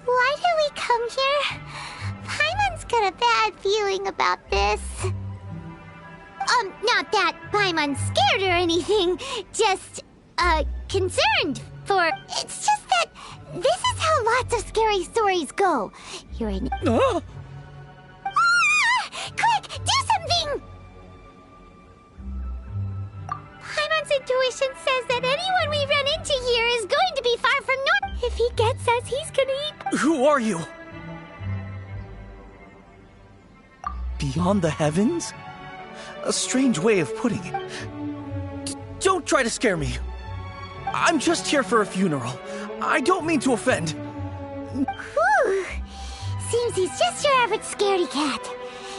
Why did we come here? Paimon's got a bad feeling about this. Not that Paimon's scared or anything, just, concerned for... It's just that this is how lots of scary stories go. You're in... Ah! Quick, do something! Paimon's intuition says that anyone we run into here is going to be far from north. If he gets us, he's gonna eat... Who are you? Beyond the heavens? A strange way of putting it. Don't try to scare me. I'm just here for a funeral. I don't mean to offend. Whew. Seems he's just your average scaredy cat.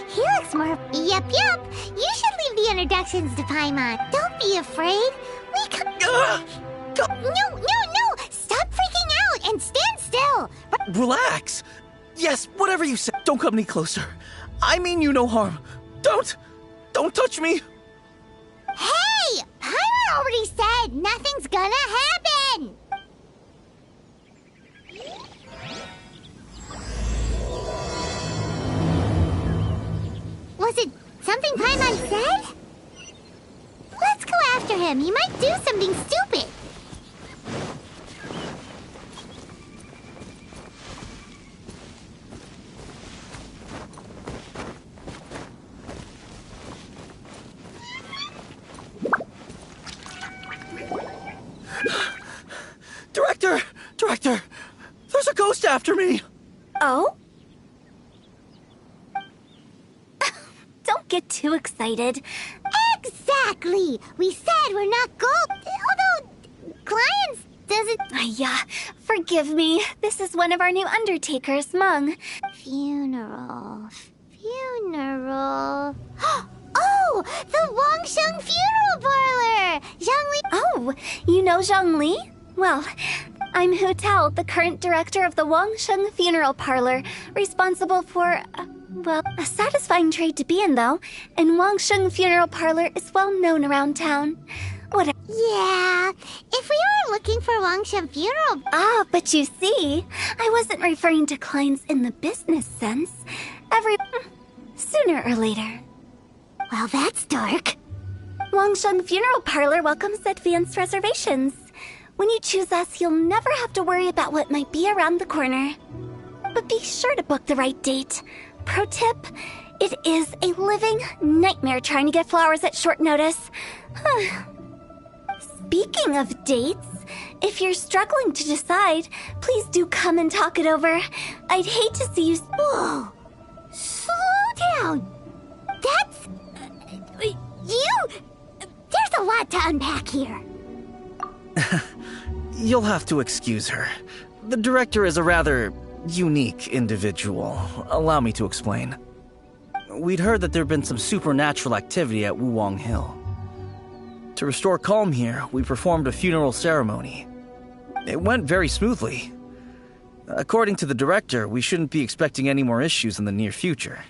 He looks more... Yep. You should leave the introductions to Paimon. Don't be afraid. We come... No! Stop freaking out and stand still. Relax. Yes, whatever you say. Don't come any closer. I mean you no harm. Don't touch me. Hey! Paimon already said nothing's gonna happen. Was it something Paimon said? Let's go after him. He might do something stupid. Director! There's a ghost after me! Oh? Don't get too excited. Exactly! We said we're not gold. Although, clients doesn't... Yeah, forgive me. This is one of our new undertakers, Meng. Funeral. Oh! The Wangsheng Funeral Parlor! Zhangli... Oh, you know Zhangli? Well, I'm Hu Tao, the current director of the Wangsheng Funeral Parlor, responsible for, well, a satisfying trade to be in, though. And Wangsheng Funeral Parlor is well known around town. Yeah, if we were looking for Wangsheng Funeral... Ah, but you see, I wasn't referring to clients in the business sense. Sooner or later. Well, that's dark. Wangsheng Funeral Parlor welcomes advanced reservations. When you choose us, you'll never have to worry about what might be around the corner. But be sure to book the right date. Pro tip, it is a living nightmare trying to get flowers at short notice. Speaking of dates, if you're struggling to decide, please do come and talk it over. I'd hate to see you... Whoa! Slow down! That's... There's a lot to unpack here. You'll have to excuse her. The director is a rather unique individual. Allow me to explain. We'd heard that there'd been some supernatural activity at Wuwang Hill. To restore calm here, we performed a funeral ceremony. It went very smoothly. According to the director, we shouldn't be expecting any more issues in the near future.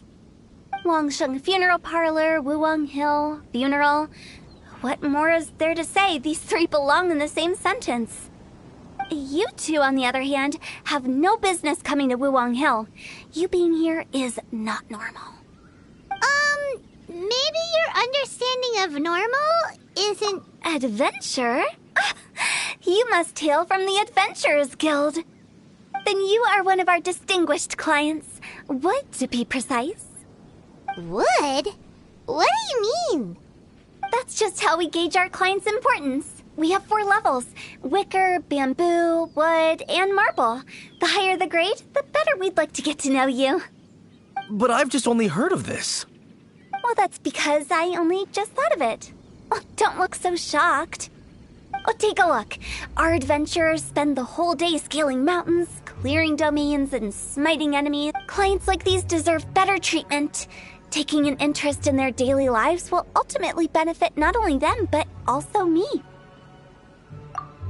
Wangsheng Funeral Parlor, Wuwang Hill, funeral. What more is there to say? These three belong in the same sentence. You two, on the other hand, have no business coming to Wuwang Hill. You being here is not normal. Maybe your understanding of normal isn't... Adventure? You must hail from the Adventurers Guild. Then you are one of our distinguished clients. Wood, to be precise. Wood? What do you mean? That's just how we gauge our clients' importance. We have 4 levels: wicker, bamboo, wood, and marble. The higher the grade, the better we'd like to get to know you. But I've just only heard of this. Well, that's because I only just thought of it. Oh, don't look so shocked. Oh, take a look. Our adventurers spend the whole day scaling mountains, clearing domains, and smiting enemies. Clients like these deserve better treatment. Taking an interest in their daily lives will ultimately benefit not only them, but also me.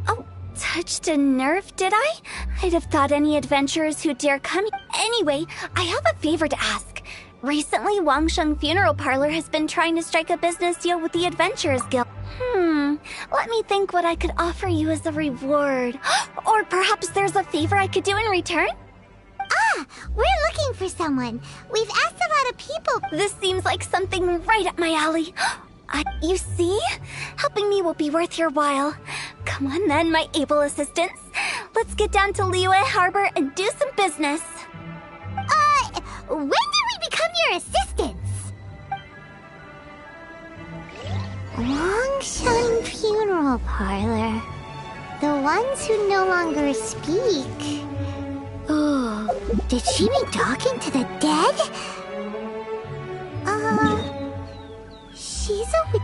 Oh, touched a nerve, did I? I'd have thought any adventurers who dare come... Anyway, I have a favor to ask. Recently, Wangsheng Funeral Parlor has been trying to strike a business deal with the Adventurers Guild. Let me think what I could offer you as a reward. Or perhaps there's a favor I could do in return? We're looking for someone. We've asked a lot of people. This seems like something right up my alley. You see? Helping me will be worth your while. Come on then, my able assistants. Let's get down to Liyue Harbor and do some business. When did we become your assistants? Wangsheng Funeral Parlor. The ones who no longer speak. Oh, did she be talking to the dead? She's a...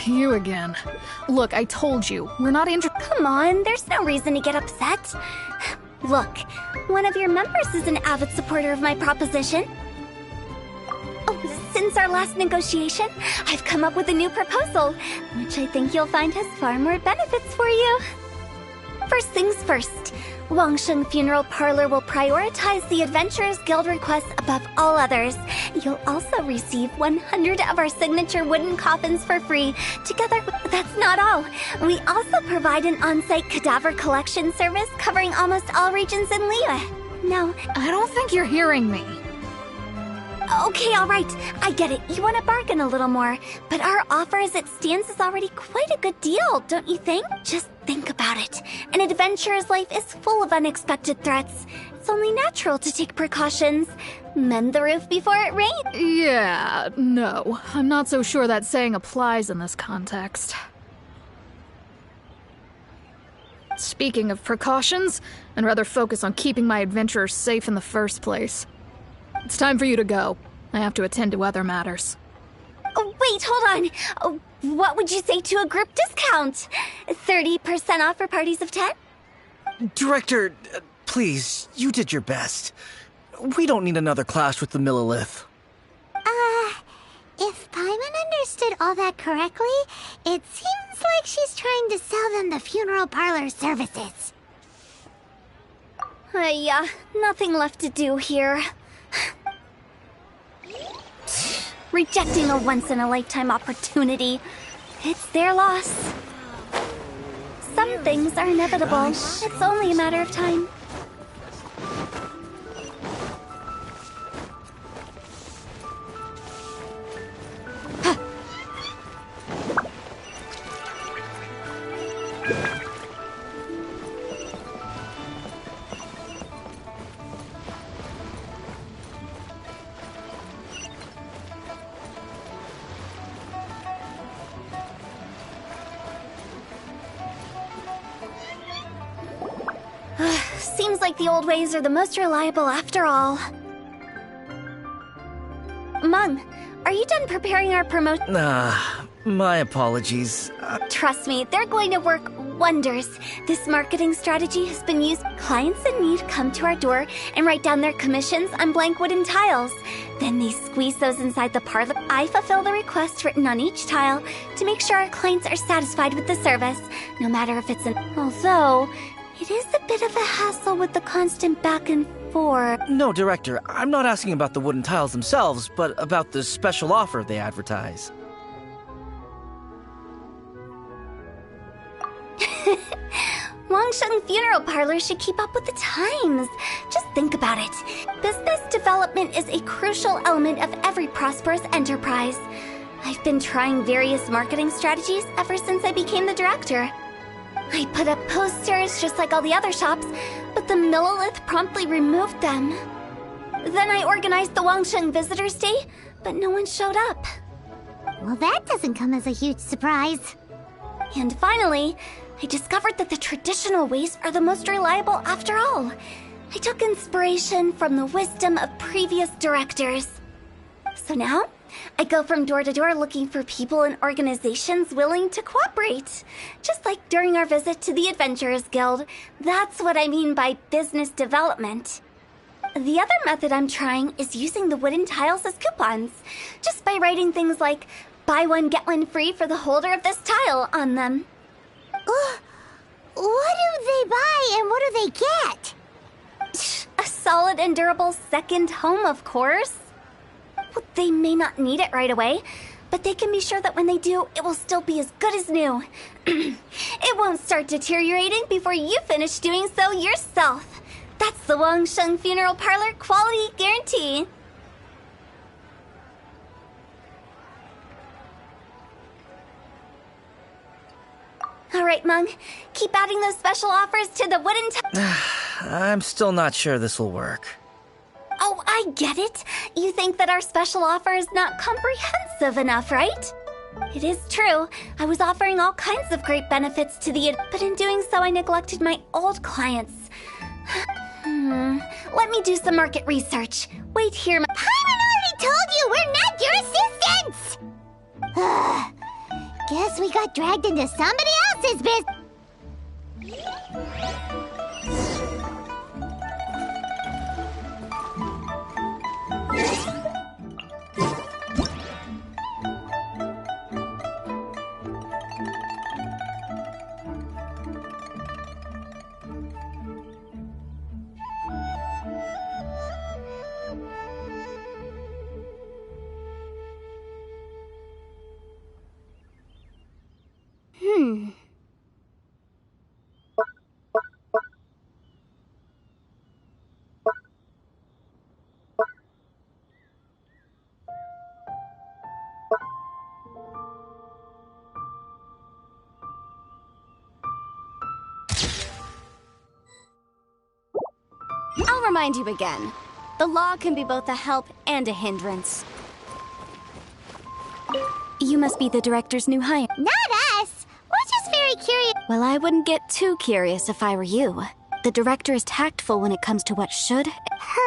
You again. Look, I told you, we're not Come on, there's no reason to get upset. Look, one of your members is an avid supporter of my proposition. Oh, since our last negotiation, I've come up with a new proposal, which I think you'll find has far more benefits for you. First things first, Wangsheng Funeral Parlor will prioritize the Adventurers Guild requests above all others. You'll also receive 100 of our signature wooden coffins for free. Together, that's not all. We also provide an on-site cadaver collection service covering almost all regions in Liyue. Now, I don't think you're hearing me. Okay, all right. I get it. You want to bargain a little more. But our offer as it stands is already quite a good deal, don't you think? Just think about it. An adventurer's life is full of unexpected threats. It's only natural to take precautions. Mend the roof before it rains. Yeah, no. I'm not so sure that saying applies in this context. Speaking of precautions, I'd rather focus on keeping my adventurers safe in the first place. It's time for you to go. I have to attend to other matters. Oh, wait, hold on. What would you say to a group discount? 30% off for parties of 10? Director, please, you did your best. We don't need another clash with the Millilith. If Paimon understood all that correctly, it seems like she's trying to sell them the funeral parlor services. Yeah, nothing left to do here. rejecting a once-in-a-lifetime opportunity. It's their loss. Some things are inevitable. It's only a matter of time. Seems like the old ways are the most reliable after all. Mung, are you done preparing our promotion? My apologies. Trust me, they're going to work wonders. This marketing strategy has been used. Clients in need come to our door and write down their commissions on blank wooden tiles. Then they squeeze those inside the parlor. I fulfill the requests written on each tile to make sure our clients are satisfied with the service, no matter if it's an... Although, it is a bit of a hassle with the constant back and forth. No, Director, I'm not asking about the wooden tiles themselves, but about the special offer they advertise. Wangsheng Funeral Parlor should keep up with the times. Just think about it. Business development is a crucial element of every prosperous enterprise. I've been trying various marketing strategies ever since I became the director. I put up posters just like all the other shops, but the Millilith promptly removed them. Then I organized the Wangsheng Visitors Day, but no one showed up. Well, that doesn't come as a huge surprise. And finally, I discovered that the traditional ways are the most reliable after all. I took inspiration from the wisdom of previous directors. So now, I go from door to door looking for people and organizations willing to cooperate. Just like during our visit to the Adventurers Guild. That's what I mean by business development. The other method I'm trying is using the wooden tiles as coupons. Just by writing things like, buy one, get one free for the holder of this tile on them. What do they buy and what do they get? A solid and durable second home, of course. Well, they may not need it right away, but they can be sure that when they do, it will still be as good as new. It won't start deteriorating before you finish doing so yourself. That's the Wangsheng Funeral Parlor quality guarantee. All right, Mung. Keep adding those special offers to the wooden I'm still not sure this will work. Oh, I get it. You think that our special offer is not comprehensive enough, right? It is true. I was offering all kinds of great benefits to the... But in doing so, I neglected my old clients. Let me do some market research. Wait here, Paimon already told you we're not your assistants! Guess we got dragged into somebody else's business. I'll remind you again. The law can be both a help and a hindrance. You must be the director's new hire. Not us! We're just very curious. Well, I wouldn't get too curious if I were you. The director is tactful when it comes to what should... Her?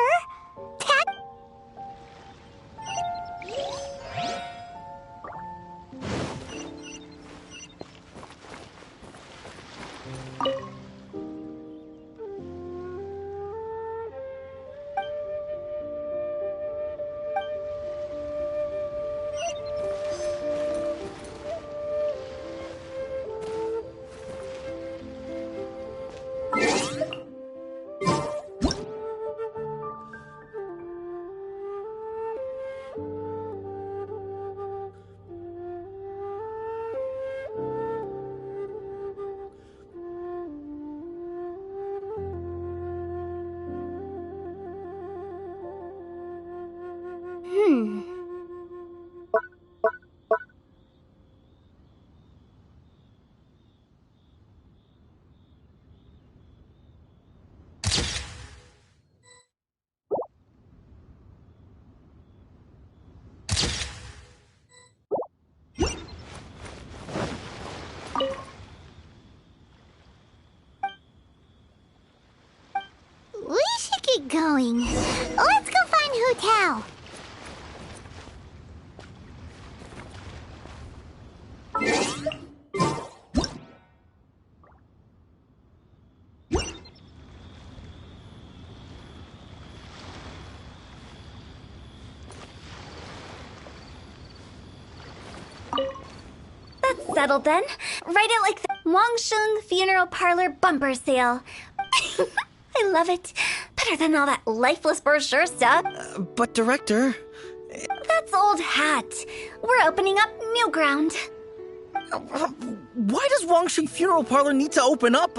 We should get going. Let's go find Hu Tao. That's settled then. Write it like the Wangsheng Funeral Parlor bumper sale. I love it. Better than all that lifeless brochure stuff. But Director... That's old hat. We're opening up new ground. Why does Wangsheng Funeral Parlor need to open up?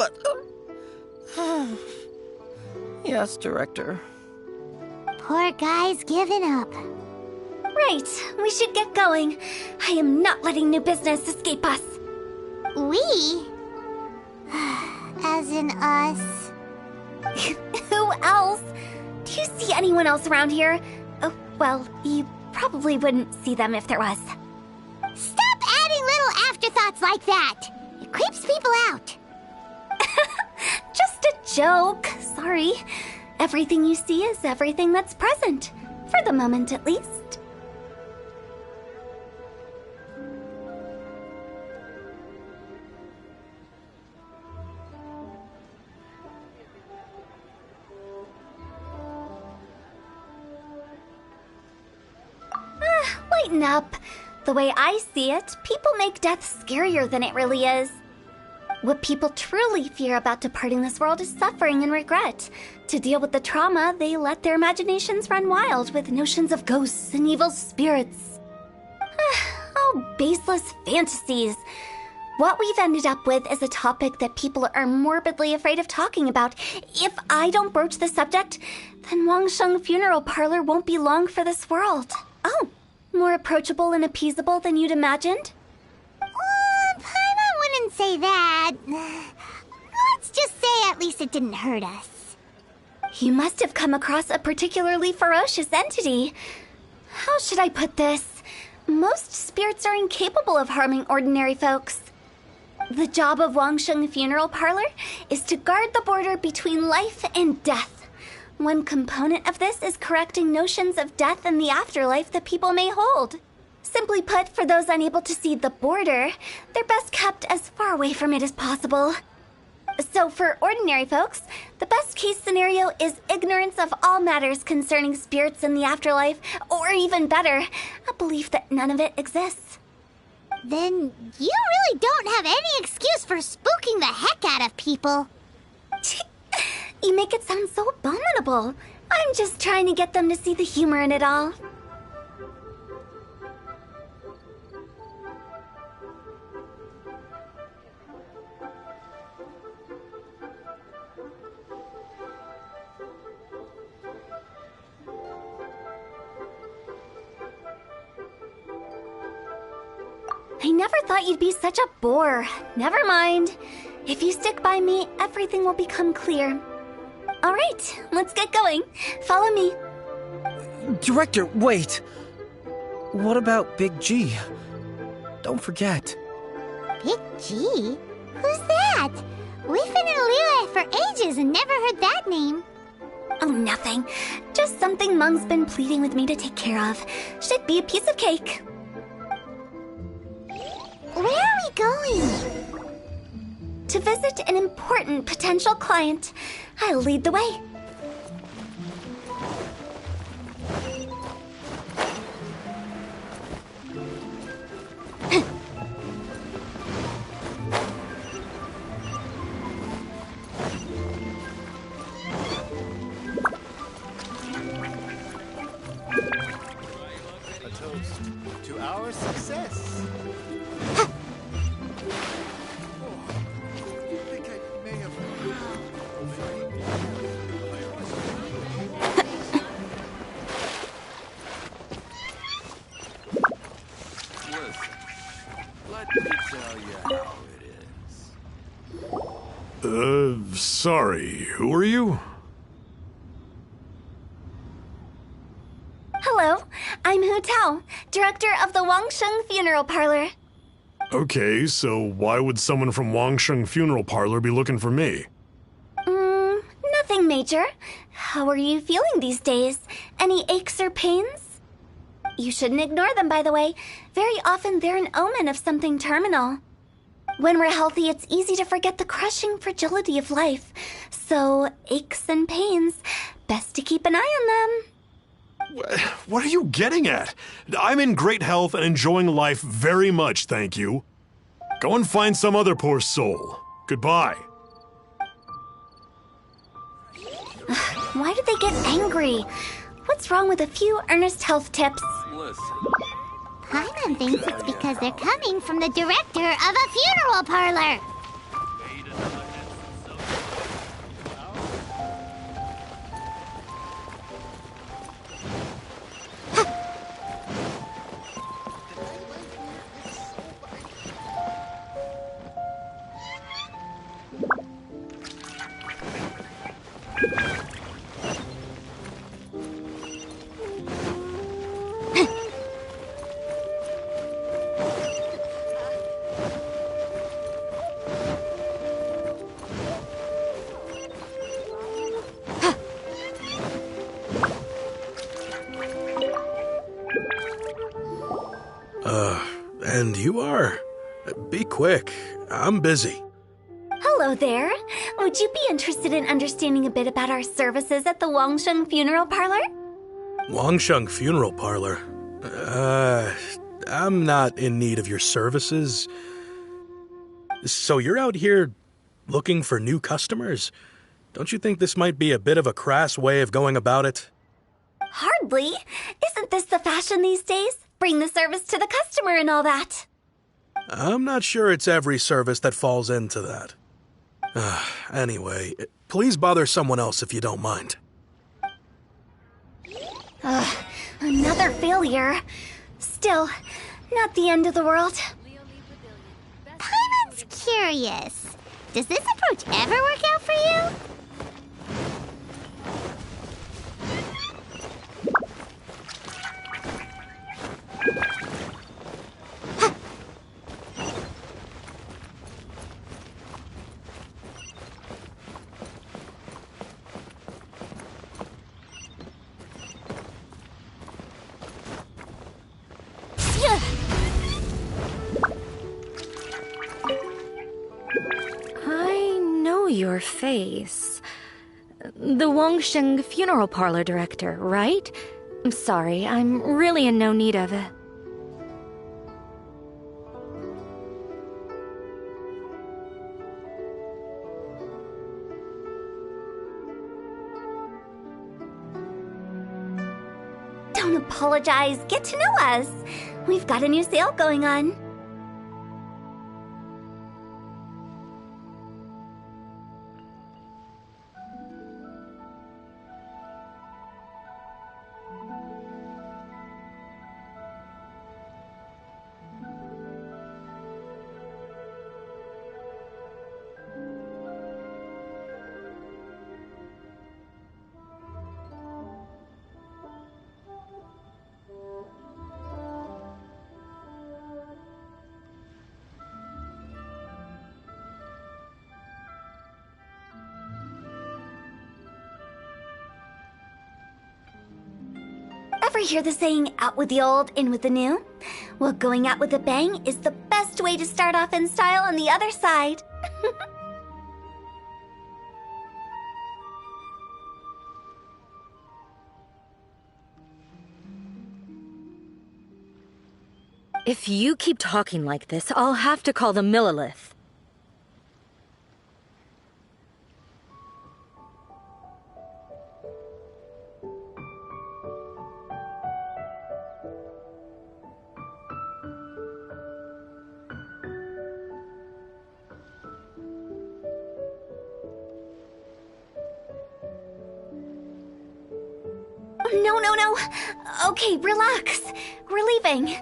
Yes, Director. Poor guy's given up. Right, we should get going. I am not letting new business escape us. We? As in us. Who else? Do you see anyone else around here? Oh, well, you probably wouldn't see them if there was. Stop adding little afterthoughts like that. It creeps people out. Just a joke. Sorry. Everything you see is everything that's present. For the moment, at least. Lighten up. The way I see it, people make death scarier than it really is. What people truly fear about departing this world is suffering and regret. To deal with the trauma, they let their imaginations run wild with notions of ghosts and evil spirits. Oh, baseless fantasies. What we've ended up with is a topic that people are morbidly afraid of talking about. If I don't broach the subject, then Wangsheng Funeral Parlor won't be long for this world. Oh, more approachable and appeasable than you'd imagined? Paimon wouldn't say that. Let's just say at least it didn't hurt us. You must have come across a particularly ferocious entity. How should I put this? Most spirits are incapable of harming ordinary folks. The job of Wangsheng Funeral Parlor is to guard the border between life and death. One component of this is correcting notions of death and the afterlife that people may hold. Simply put, for those unable to see the border, they're best kept as far away from it as possible. So for ordinary folks, the best case scenario is ignorance of all matters concerning spirits in the afterlife, or even better, a belief that none of it exists. Then you really don't have any excuse for spooking the heck out of people. You make it sound so abominable. I'm just trying to get them to see the humor in it all. I never thought you'd be such a bore. Never mind. If you stick by me, everything will become clear. All right, let's get going. Follow me. Director, wait. What about Big G? Don't forget. Big G? Who's that? We've been in Liyue for ages and never heard that name. Oh, nothing. Just something Mung's been pleading with me to take care of. Should be a piece of cake. Where are we going? To visit an important potential client. I'll lead the way. A toast to our success. Tell you how it is. Sorry, who are you? Hello, I'm Hu Tao, director of the Wangsheng Funeral Parlor. Okay, so why would someone from Wangsheng Funeral Parlor be looking for me? Nothing major. How are you feeling these days? Any aches or pains? You shouldn't ignore them, by the way. Very often they're an omen of something terminal. When we're healthy, it's easy to forget the crushing fragility of life. So, aches and pains, best to keep an eye on them. What are you getting at? I'm in great health and enjoying life very much, thank you. Go and find some other poor soul. Goodbye. Why do they get angry? What's wrong with a few earnest health tips? Listen. Paimon thinks it's because they're coming from the director of a funeral parlor. And you are? Be quick. I'm busy. Hello there. Would you be interested in understanding a bit about our services at the Wangsheng Funeral Parlor? Wangsheng Funeral Parlor? I'm not in need of your services. So you're out here looking for new customers? Don't you think this might be a bit of a crass way of going about it? Hardly. Isn't this the fashion these days? Bring the service to the customer and all that. I'm not sure it's every service that falls into that. Anyway, please bother someone else if you don't mind. Another failure. Still, not the end of the world. Paimon's curious. Does this approach ever work out for you? I know your face. The Wangsheng Funeral Parlor director, right? I'm sorry, I'm really in no need of it. Don't apologize. Get to know us. We've got a new sale going on. Ever hear the saying, out with the old, in with the new? Well, going out with a bang is the best way to start off in style on the other side. If you keep talking like this, I'll have to call the Millilith. No. Okay, relax. We're leaving.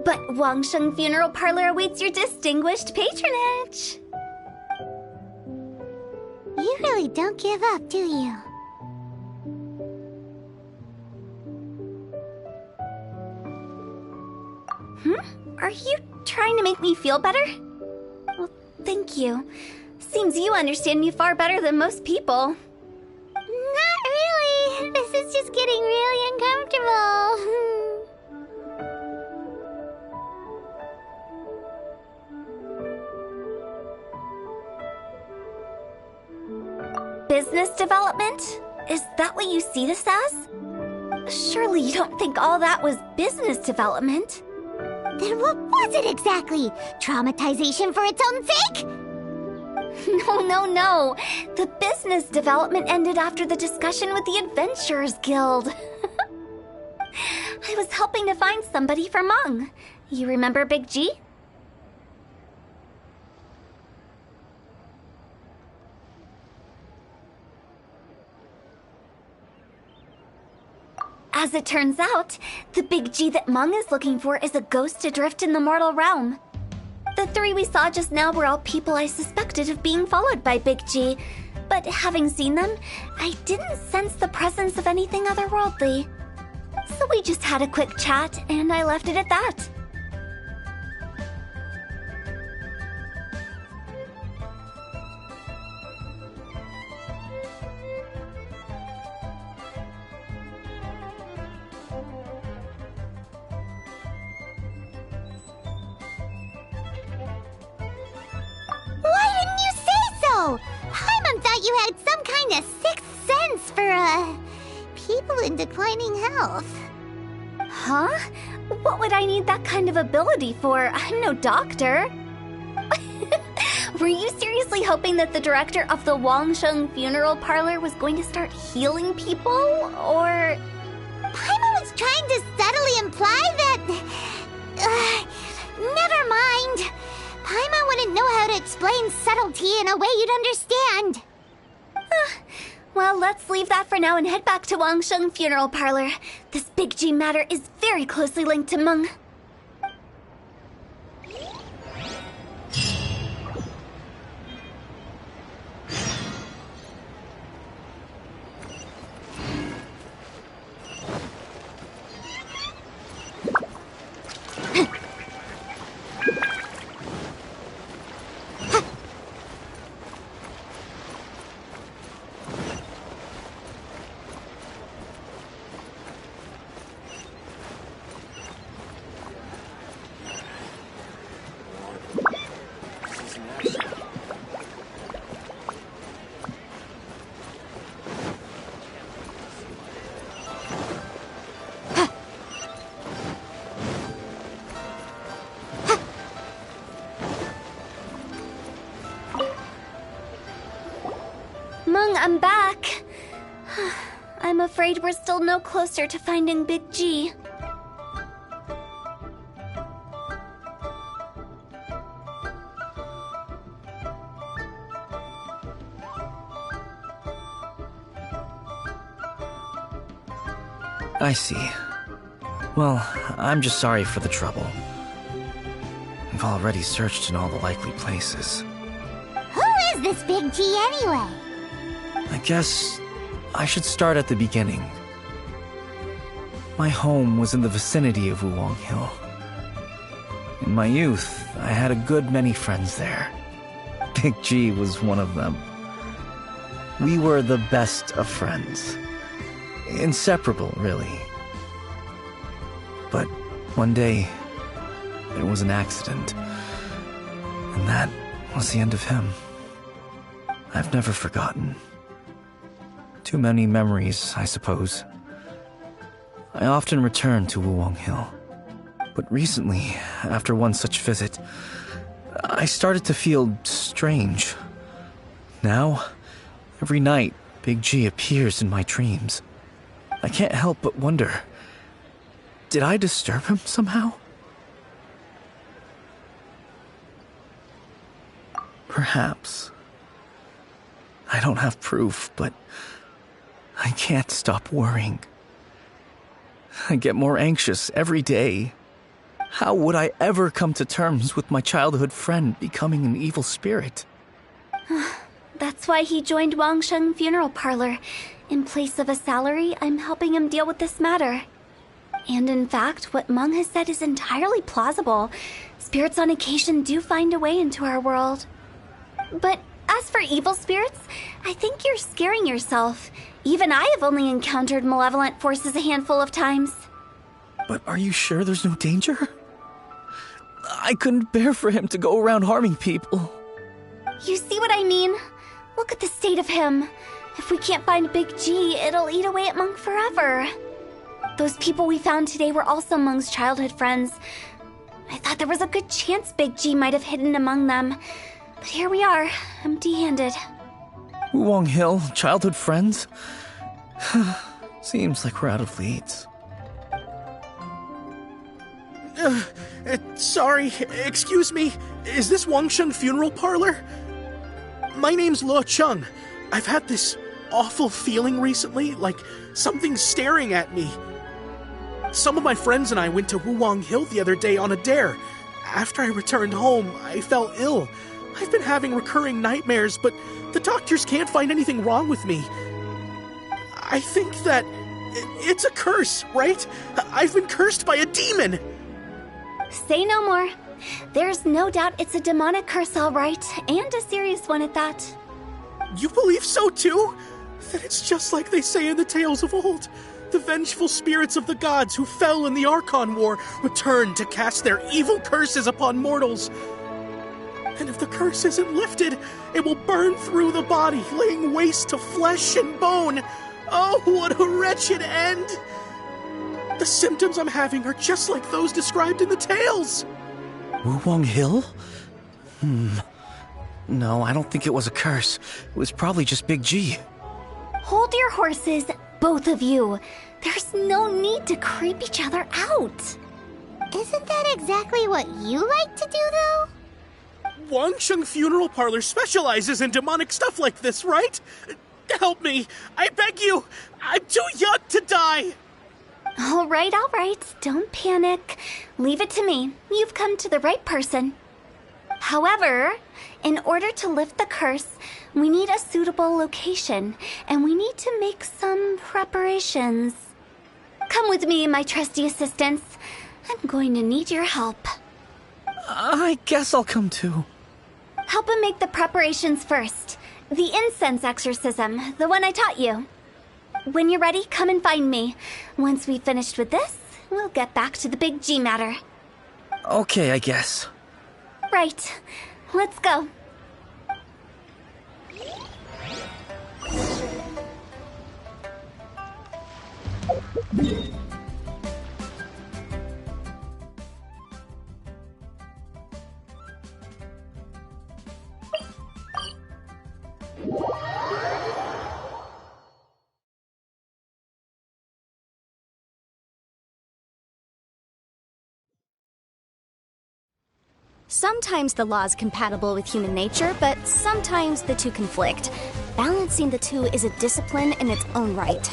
But Wangsheng Funeral Parlor awaits your distinguished patronage. You really don't give up, do you? Are you trying to make me feel better? Well, thank you. Seems you understand me far better than most people. Not really. This is just getting really uncomfortable. Business development? Is that what you see this as? Surely you don't think all that was business development? Then what was it exactly? Traumatization for its own sake? No. The business development ended after the discussion with the Adventurers Guild. I was helping to find somebody for Meng. You remember Big G? As it turns out, the Big G that Meng is looking for is a ghost adrift in the mortal realm. The three we saw just now were all people I suspected of being followed by Big G, but having seen them, I didn't sense the presence of anything otherworldly. So we just had a quick chat, and I left it at that. Why didn't you say so? Paimon thought you had some kind of sixth sense for, people in declining health. Huh? What would I need that kind of ability for? I'm no doctor. Were you seriously hoping that the director of the Wangsheng Funeral Parlor was going to start healing people, or...? Paimon was trying to subtly imply that... never mind. Paimon wouldn't know how to explain subtlety in a way you'd understand. Well, let's leave that for now and head back to Wangsheng Funeral Parlor. This Big G matter is very closely linked to Meng. Meng, I'm back. I'm afraid we're still no closer to finding Big G. I see. Well, I'm just sorry for the trouble. We've already searched in all the likely places. Who is this Big G anyway? I guess I should start at the beginning. My home was in the vicinity of Wuwang Hill. In my youth, I had a good many friends there. Big G was one of them. We were the best of friends. Inseparable, really. But one day, there was an accident. And that was the end of him. I've never forgotten. Too many memories, I suppose. I often return to Wuwang Hill. But recently, after one such visit, I started to feel strange. Now, every night, Big G appears in my dreams. I can't help but wonder, did I disturb him somehow? Perhaps. I don't have proof, but I can't stop worrying. I get more anxious every day. How would I ever come to terms with my childhood friend becoming an evil spirit? That's why he joined Wangsheng Funeral Parlor. In place of a salary, I'm helping him deal with this matter. And in fact, what Meng has said is entirely plausible. Spirits on occasion do find a way into our world. But as for evil spirits, I think you're scaring yourself. Even I have only encountered malevolent forces a handful of times. But are you sure there's no danger? I couldn't bear for him to go around harming people. You see what I mean? Look at the state of him. If we can't find Big G, it'll eat away at Meng forever. Those people we found today were also Meng's childhood friends. I thought there was a good chance Big G might have hidden among them. But here we are, empty-handed. Wulong Hill, childhood friends? Seems like we're out of leads. Sorry, excuse me. Is this Wangsheng Funeral Parlor? My name's Luo Chung. I've had this awful feeling recently, like something's staring at me. Some of my friends and I went to Wulong Hill the other day on a dare. After I returned home, I fell ill. I've been having recurring nightmares, but the doctors can't find anything wrong with me. I think that it's a curse, right? I've been cursed by a demon. Say no more. There's no doubt it's a demonic curse, all right, and a serious one at that. You believe so too? Then it's just like they say in the tales of old. The vengeful spirits of the gods who fell in the Archon War return to cast their evil curses upon mortals. And if the curse isn't lifted, it will burn through the body, laying waste to flesh and bone. Oh, what a wretched end! The symptoms I'm having are just like those described in the tales. Wulong Hill? No, I don't think it was a curse. It was probably just Big G. Hold your horses, both of you. There's no need to creep each other out. Isn't that exactly what you like to do, though? Wangsheng Funeral Parlor specializes in demonic stuff like this, right? Help me! I beg you! I'm too young to die! All right. Don't panic. Leave it to me. You've come to the right person. However, in order to lift the curse, we need a suitable location, and we need to make some preparations. Come with me, my trusty assistants. I'm going to need your help. I guess I'll come too. Help him make the preparations first. The incense exorcism, the one I taught you. When you're ready, come and find me. Once we've finished with this, we'll get back to the Big G matter. Okay, I guess. Right. Let's go. Sometimes the law is compatible with human nature, but sometimes the two conflict. Balancing the two is a discipline in its own right.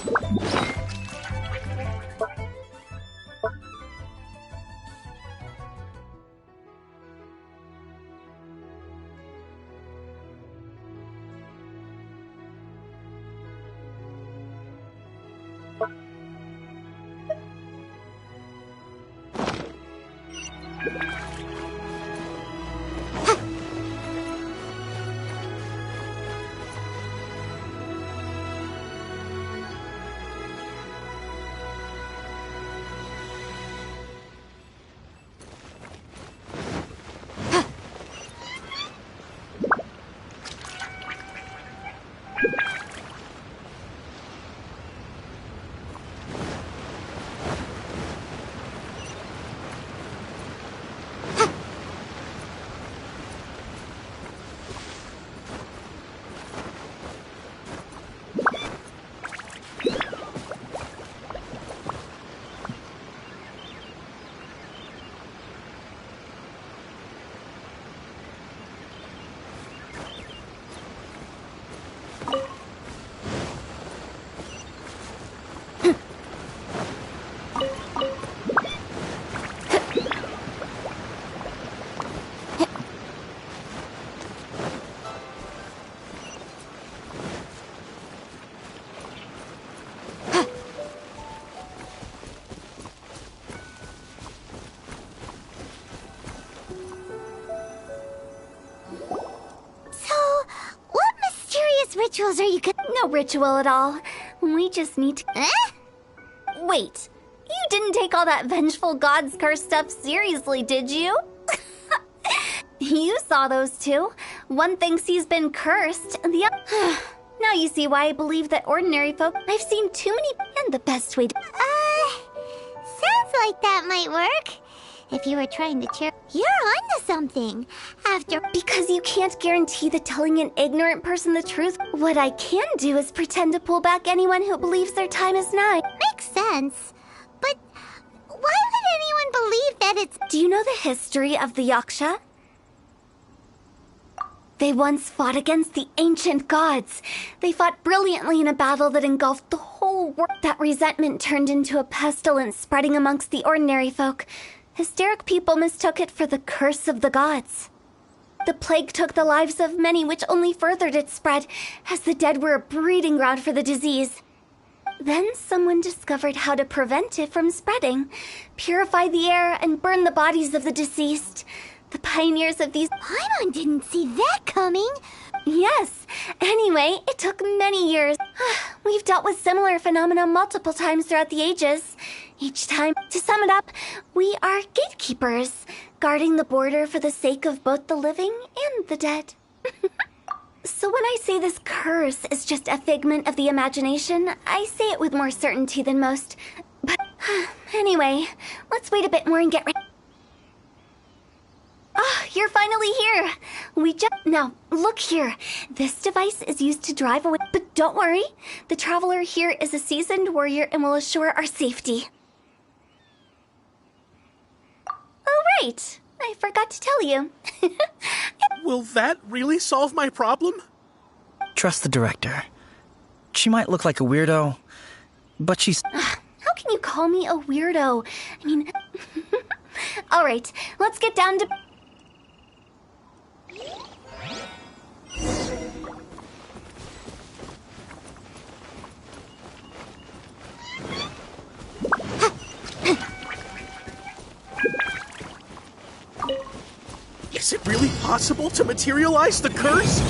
rituals are you No ritual at all. We just need to... Wait, you didn't take all that vengeful god's curse stuff seriously, did you? You saw those two. One thinks he's been cursed, and the other... Now you see why I believe that ordinary folk... I've seen too many... And the best way to... Sounds like that might work. If you were trying to cheer... You're onto something. After... Because you can't guarantee that telling an ignorant person the truth. What I can do is pretend to pull back anyone who believes their time is nigh. Makes sense. But why would anyone believe that it's... Do you know the history of the Yaksha? They once fought against the ancient gods. They fought brilliantly in a battle that engulfed the whole world. That resentment turned into a pestilence spreading amongst the ordinary folk. Hysteric people mistook it for the curse of the gods. The plague took the lives of many, which only furthered its spread, as the dead were a breeding ground for the disease. Then someone discovered how to prevent it from spreading, purify the air, and burn the bodies of the deceased. The pioneers of these... Paimon didn't see that coming. Yes. Anyway, it took many years. We've dealt with similar phenomena multiple times throughout the ages. Each time, to sum it up, we are gatekeepers, guarding the border for the sake of both the living and the dead. So when I say this curse is just a figment of the imagination, I say it with more certainty than most. But anyway, let's wait a bit more and get ready. Ah, you're finally here. Now, look here. This device is used to drive away. But don't worry. The traveler here is a seasoned warrior and will assure our safety. Oh, right. I forgot to tell you. Will that really solve my problem? Trust the director. She might look like a weirdo, but she's... How can you call me a weirdo? I mean... All right, let's get down to... Is it really possible to materialize the curse?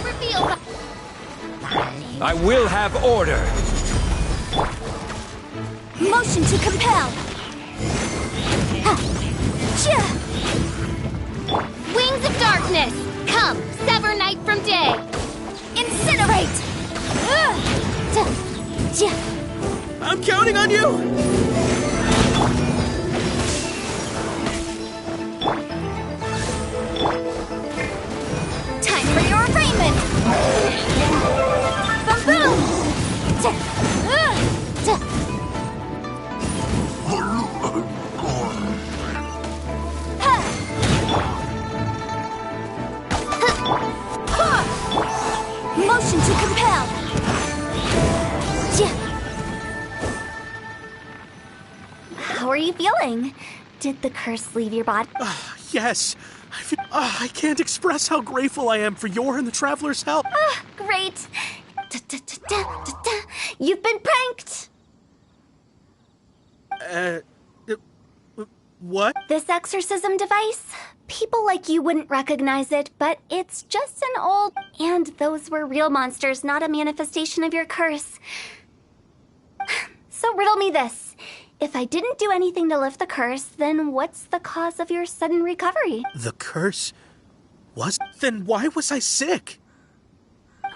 Reveal. I will have order. Motion to compel. Wings of darkness! Come, sever night from day! Incinerate! I'm counting on you! Time for your arraignment! Boom! Motion to compel! How are you feeling? Did the curse leave your body? Yes. I can't express how grateful I am for your and the Traveler's help. Great. You've been pranked! What? This exorcism device? People like you wouldn't recognize it, but it's just an old... And those were real monsters, not a manifestation of your curse. So riddle me this. If I didn't do anything to lift the curse, then what's the cause of your sudden recovery? The curse was... Then why was I sick?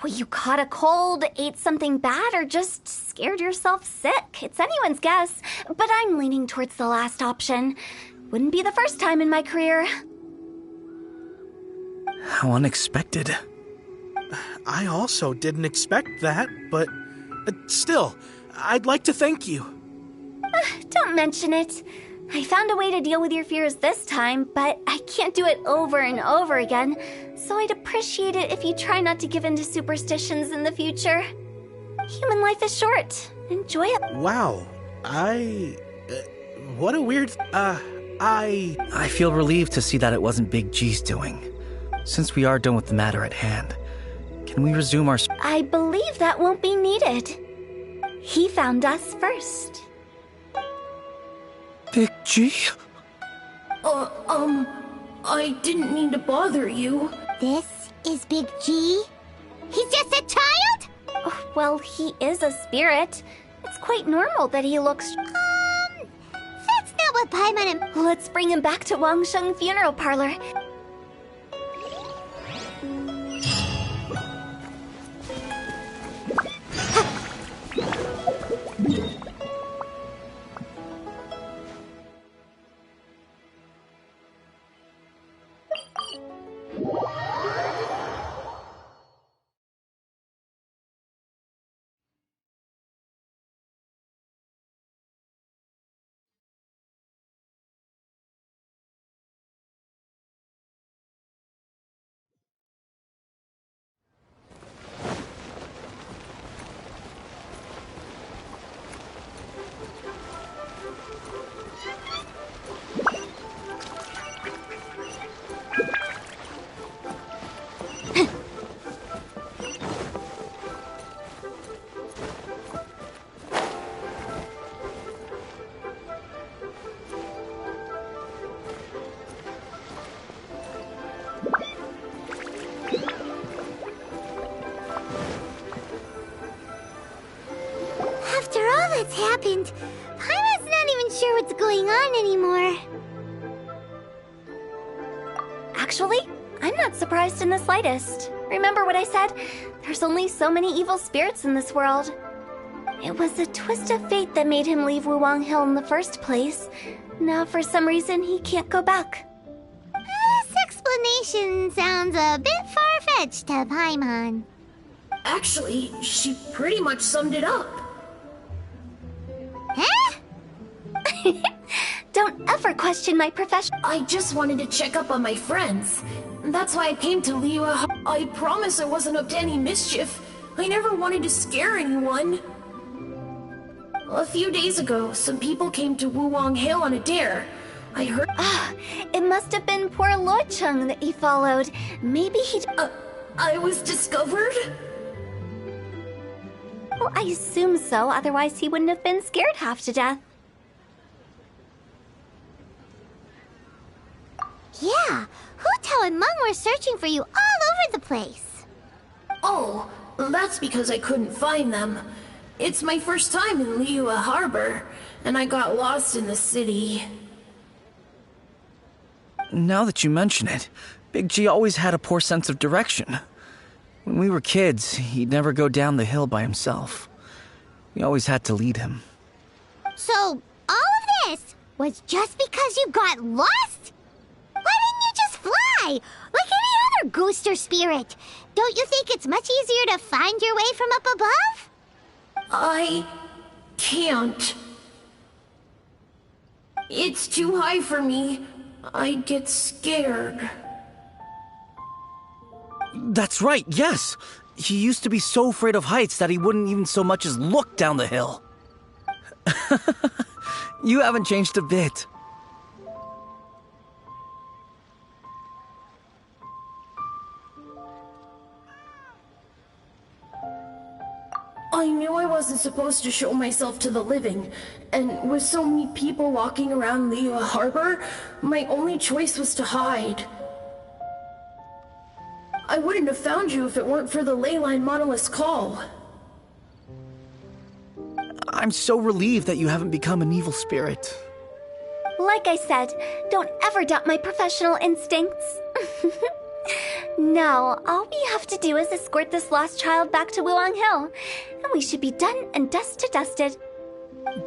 Well, you caught a cold, ate something bad, or just scared yourself sick. It's anyone's guess, but I'm leaning towards the last option. Wouldn't be the first time in my career. How unexpected. I also didn't expect that, but still, I'd like to thank you. Don't mention it. I found a way to deal with your fears this time, but I can't do it over and over again, so I'd appreciate it if you try not to give in to superstitions in the future. Human life is short. Enjoy it. Wow. What a weird... I feel relieved to see that it wasn't Big G's doing. Since we are done with the matter at hand, can we resume our... I believe that won't be needed. He found us first. Big G? I didn't mean to bother you. This is Big G? He's just a child? Well, he is a spirit. It's quite normal that he looks... That's not what Paimon and... Let's bring him back to Wangsheng Funeral Parlor. After all that's happened, Paimon's not even sure what's going on anymore. Actually, I'm not surprised in the slightest. Remember what I said? There's only so many evil spirits in this world. It was a twist of fate that made him leave Wuwang Hill in the first place. Now, for some reason, he can't go back. This explanation sounds a bit far-fetched to Paimon. Actually, she pretty much summed it up. Huh? Don't ever question my profession. I just wanted to check up on my friends. That's why I came to Liyue. I promise I wasn't up to any mischief. I never wanted to scare anyone. A few days ago, some people came to Wuwang Hill on a dare. I heard... It must have been poor Lo Chung that he followed. Maybe he... I was discovered? Well, I assume so, otherwise he wouldn't have been scared half to death. Yeah, Hu Tao and Meng were searching for you all over the place. Oh, that's because I couldn't find them. It's my first time in Liyue Harbor, and I got lost in the city. Now that you mention it, Big G always had a poor sense of direction. When we were kids, he'd never go down the hill by himself. We always had to lead him. So, all of this was just because you got lost? Why didn't you just fly? Like any other ghost or spirit? Don't you think it's much easier to find your way from up above? I can't. It's too high for me. I'd get scared. That's right, yes! He used to be so afraid of heights that he wouldn't even so much as look down the hill. You haven't changed a bit. I knew I wasn't supposed to show myself to the living, and with so many people walking around Liyue Harbor, my only choice was to hide. I wouldn't have found you if it weren't for the Leyline Monolith's call. I'm so relieved that you haven't become an evil spirit. Like I said, don't ever doubt my professional instincts. Now, all we have to do is escort this lost child back to Wuwang Hill, and we should be done and dust to dusted.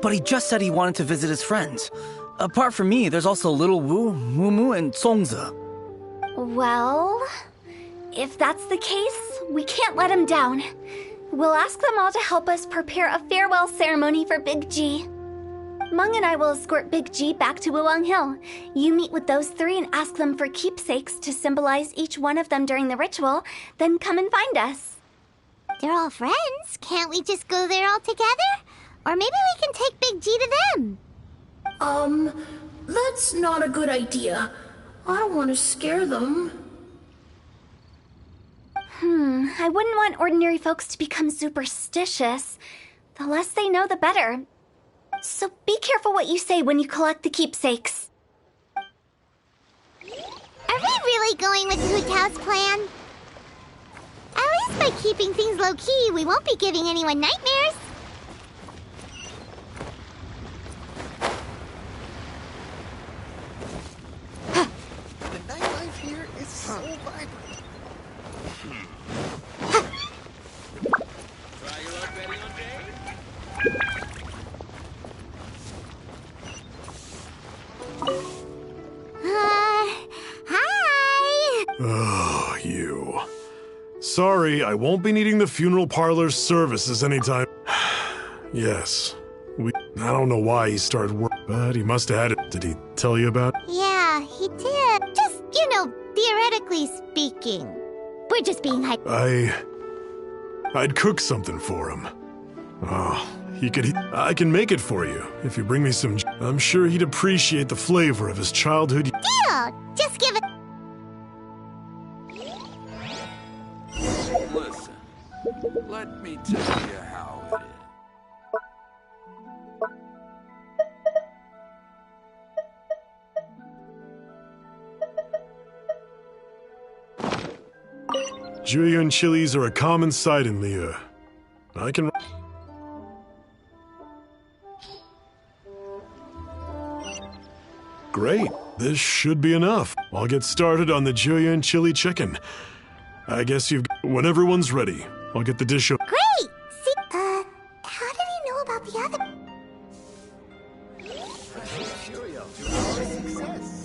But he just said he wanted to visit his friends. Apart from me, there's also Little Wu, Mumu, and Songzi. Well, if that's the case, we can't let him down. We'll ask them all to help us prepare a farewell ceremony for Big G. Meng and I will escort Big G back to Wuwang Hill. You meet with those three and ask them for keepsakes to symbolize each one of them during the ritual, then come and find us. They're all friends. Can't we just go there all together? Or maybe we can take Big G to them. That's not a good idea. I don't want to scare them. I wouldn't want ordinary folks to become superstitious. The less they know, the better. So be careful what you say when you collect the keepsakes. Are we really going with Hu Tao's plan? least by keeping things low-key, we won't be giving anyone nightmares. The nightlife here is so vibrant. Try your luck betting on Hi! Oh, you. Sorry, I won't be needing the funeral parlor's services anytime. Yes. I don't know why he started work, but he must have had it. Did he tell you about it? Yeah, he did. Just, theoretically speaking. We're just being I'd cook something for him. Oh, I can make it for you if you bring me some. I'm sure he'd appreciate the flavor of his childhood. Deal! Just give it. Listen, let me tell you how it is. Julian chilies are a common sight in Liyue. I can. Great. This should be enough. I'll get started on the Julian chili chicken. I guess when everyone's ready, I'll get the dish. Great! See, how did he know about the other? Cheerio to our success.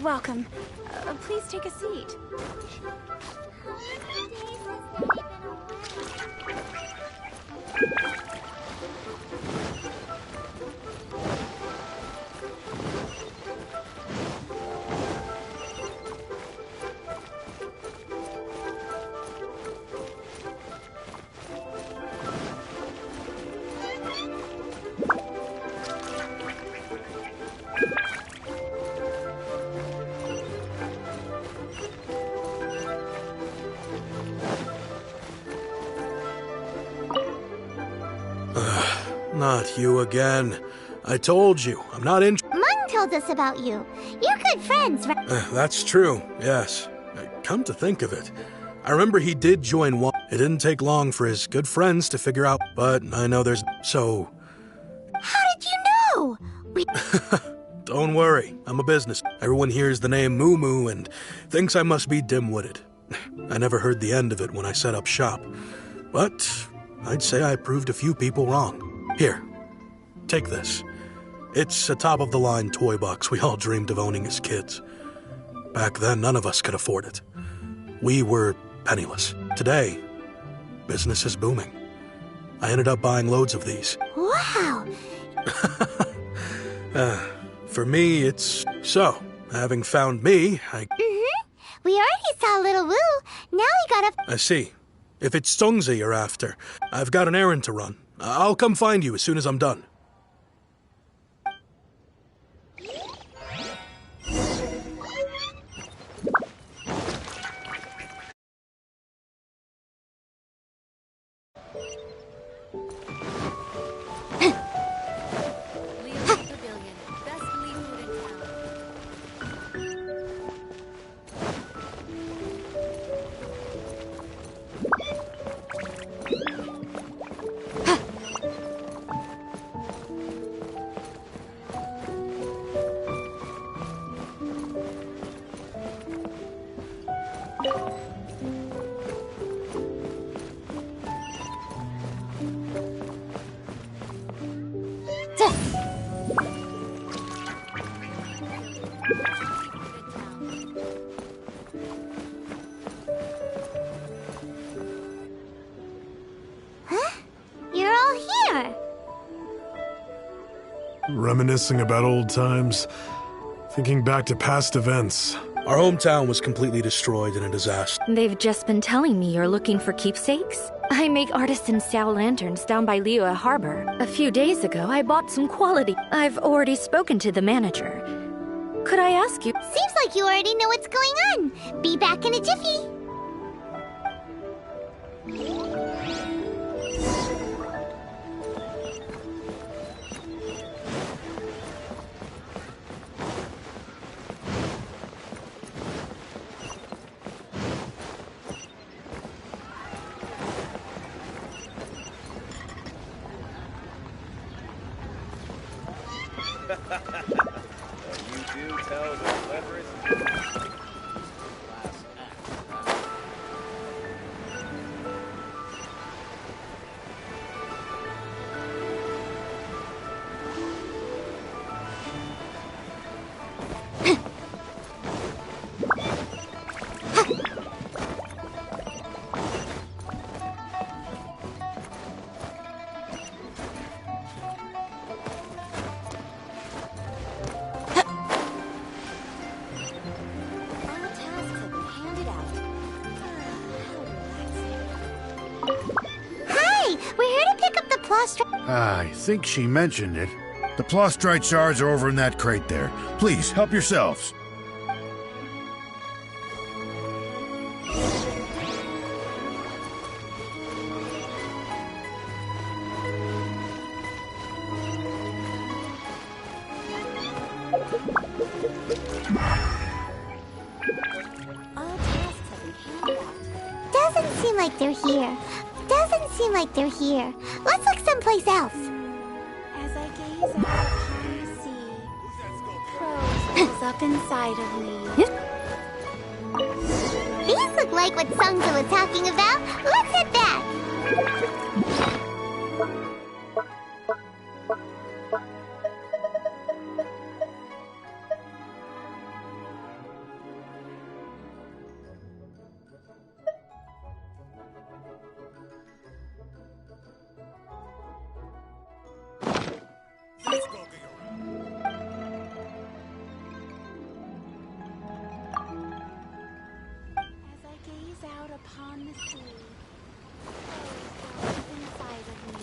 Welcome. Please take a seat. Not you again. I told you, I'm not in. Mung told us about you. You're good friends, right? That's true, yes. Come to think of it, I remember he did join one. It didn't take long for his good friends to figure out, but I know there's. So. How did you know? Don't worry, I'm a business. Everyone hears the name Moo Moo and thinks I must be dim-witted. I never heard the end of it when I set up shop. But I'd say I proved a few people wrong. Here, take this. It's a top-of-the-line toy box we all dreamed of owning as kids. Back then, none of us could afford it. We were penniless. Today, business is booming. I ended up buying loads of these. Wow! For me, it's... So, having found me, We already saw Little Woo. Now we gotta... I see. If it's Songzi you're after, I've got an errand to run. I'll come find you as soon as I'm done. Reminiscing about old times, thinking back to past events. Our hometown was completely destroyed in a disaster. They've just been telling me you're looking for keepsakes. I make artisan Sao lanterns down by Liyue Harbor. A few days ago, I bought some quality. I've already spoken to the manager. Could I ask you? Seems like you already know what's going on. Be back in a jiffy. You do tell the cleverest. I think she mentioned it. The plastrite shards are over in that crate there. Please, help yourselves. Doesn't seem like they're here. Doesn't seem like they're here. Let's look someplace else. As I gaze out upon the sea, prose wells up inside of me. These look like what Sungja was talking about. Let's head back. As I gaze out upon the sea, prose wells up inside of me.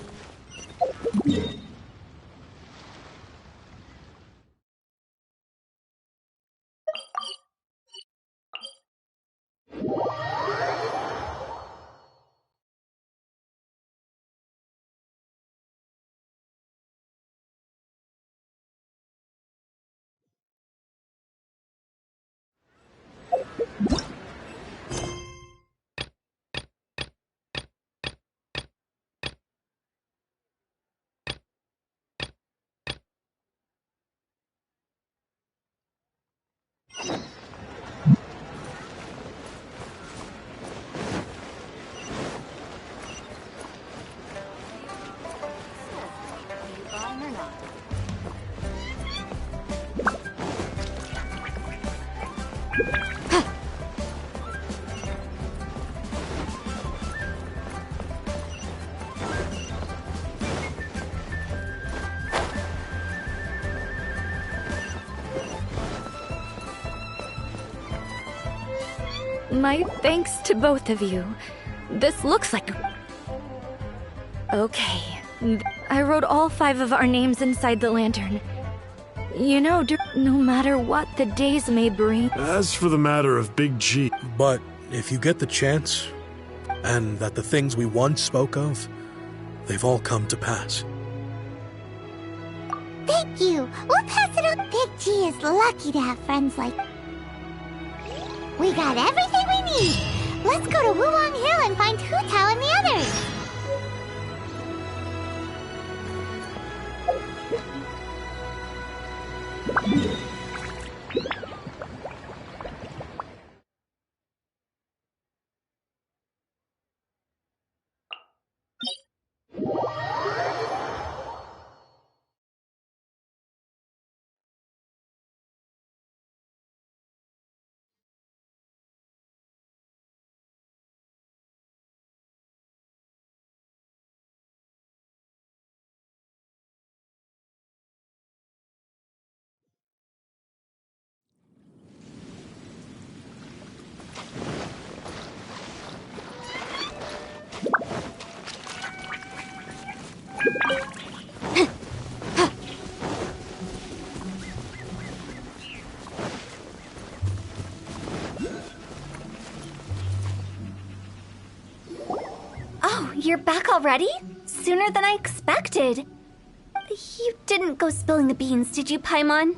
My thanks to both of you. This looks like... Okay. I wrote all 5 of our names inside the lantern. You know, no matter what the days may bring... As for the matter of Big G... But if you get the chance, and that the things we once spoke of, they've all come to pass. Thank you. We'll pass it on. Big G is lucky to have friends like... We got everything we need. Let's go to Wuwang Hill and find Hu Tao and the others. You're back already? Sooner than I expected. You didn't go spilling the beans, did you, Paimon?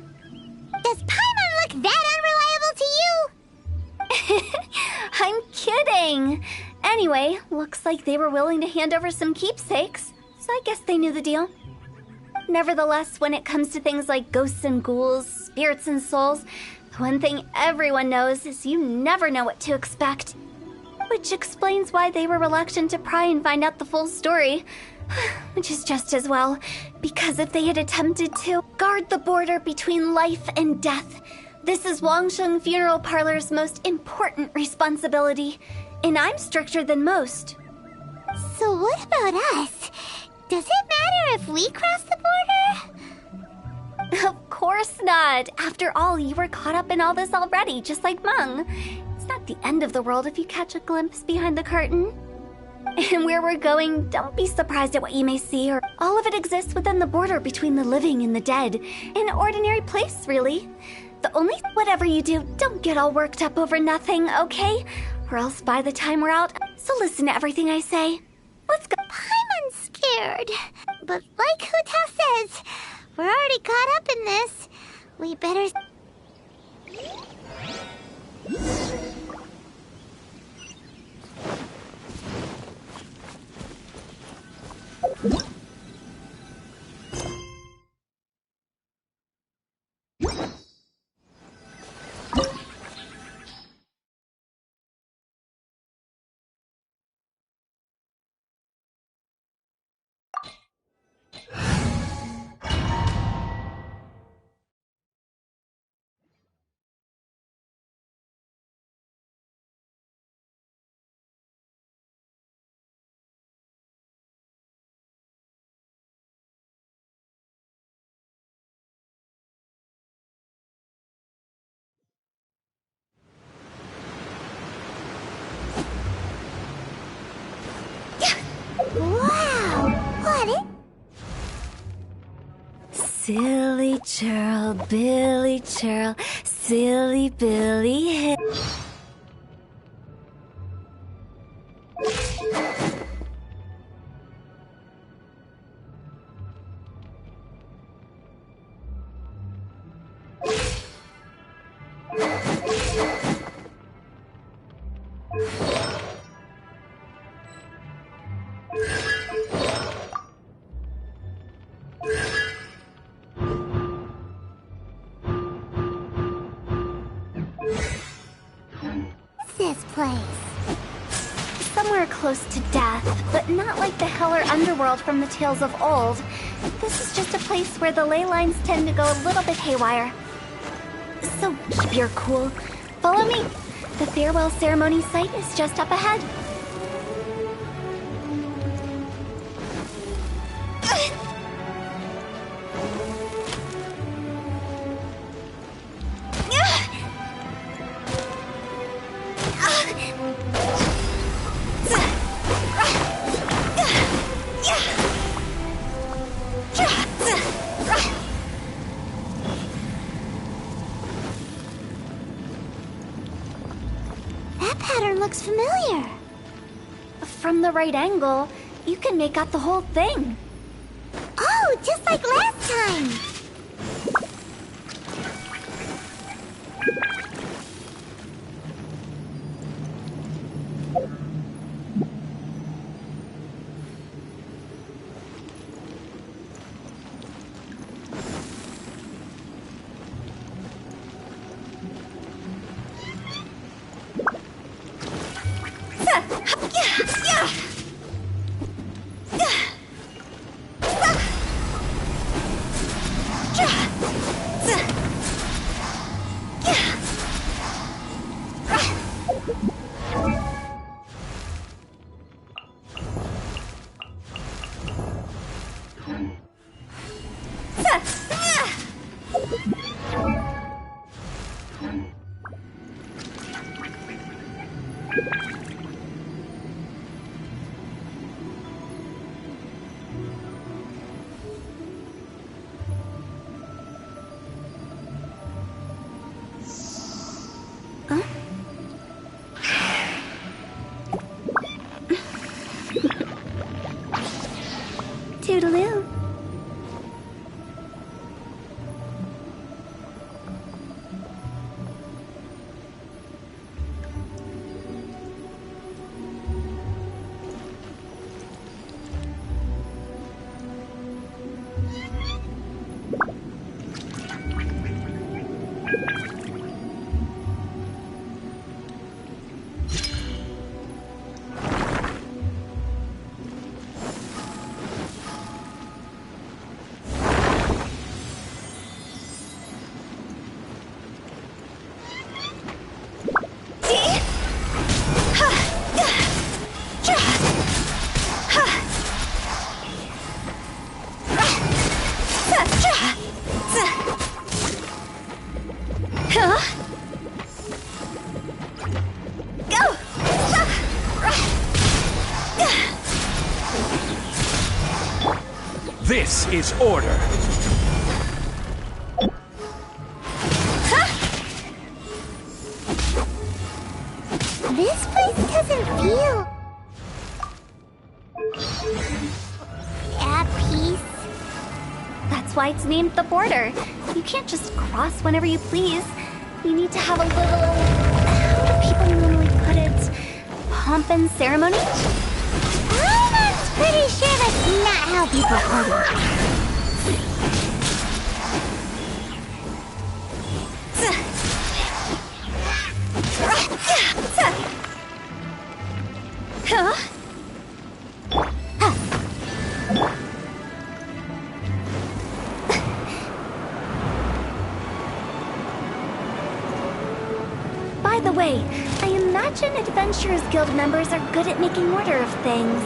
Does Paimon look that unreliable to you? I'm kidding. Anyway, looks like they were willing to hand over some keepsakes, so I guess they knew the deal. Nevertheless, when it comes to things like ghosts and ghouls, spirits and souls, the one thing everyone knows is you never know what to expect. Which explains why they were reluctant to pry and find out the full story. Which is just as well, because if they had attempted to guard the border between life and death, this is Wangsheng Funeral Parlor's most important responsibility, and I'm stricter than most. So what about us? Does it matter if we cross the border? Of course not. After all, you were caught up in all this already, just like Meng. It's not the end of the world if you catch a glimpse behind the curtain. And where we're going, don't be surprised at what you may see, or all of it exists within the border between the living and the dead. An ordinary place, really. The only whatever you do, don't get all worked up over nothing, okay? Or else by the time we're out, so listen to everything I say. Let's go. Paimon's scared. But like Huta says, we're already caught up in this. We better... Wow! What it? Silly churl, Billy churl, silly Billy Hill. This place? Somewhere close to death, but not like the hell or underworld from the tales of old. This is just a place where the ley lines tend to go a little bit haywire. So keep your cool. Follow me. The farewell ceremony site is just up ahead. That pattern looks familiar. From the right angle, you can make out the whole thing. Oh, just like last time. is order. This place doesn't feel at peace. That's why it's named the border. You can't just cross whenever you please. You need to have a little... how do people normally put it? Pomp and ceremony? I'm pretty sure that's not how people put it. Huh? By the way, I imagine Adventurers Guild members are good at making order of things.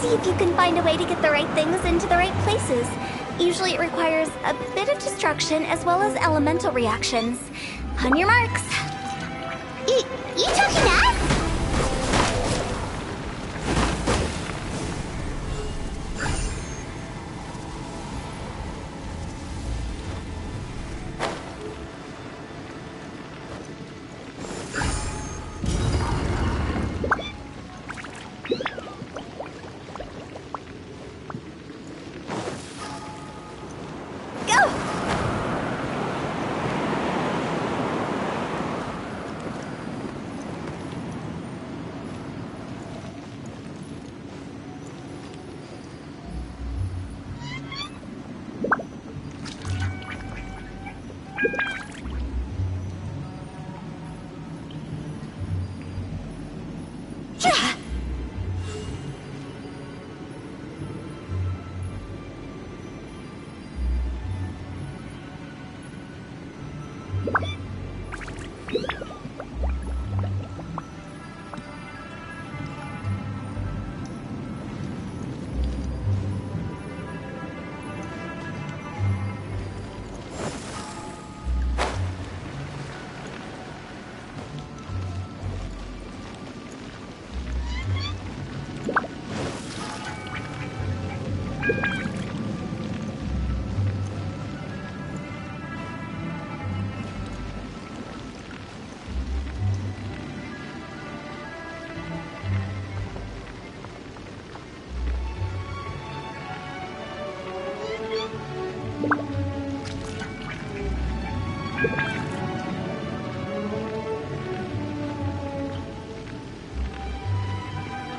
See if you can find a way to get the right things into the right places. Usually it requires a bit of destruction as well as elemental reactions. On your marks. You talking to us?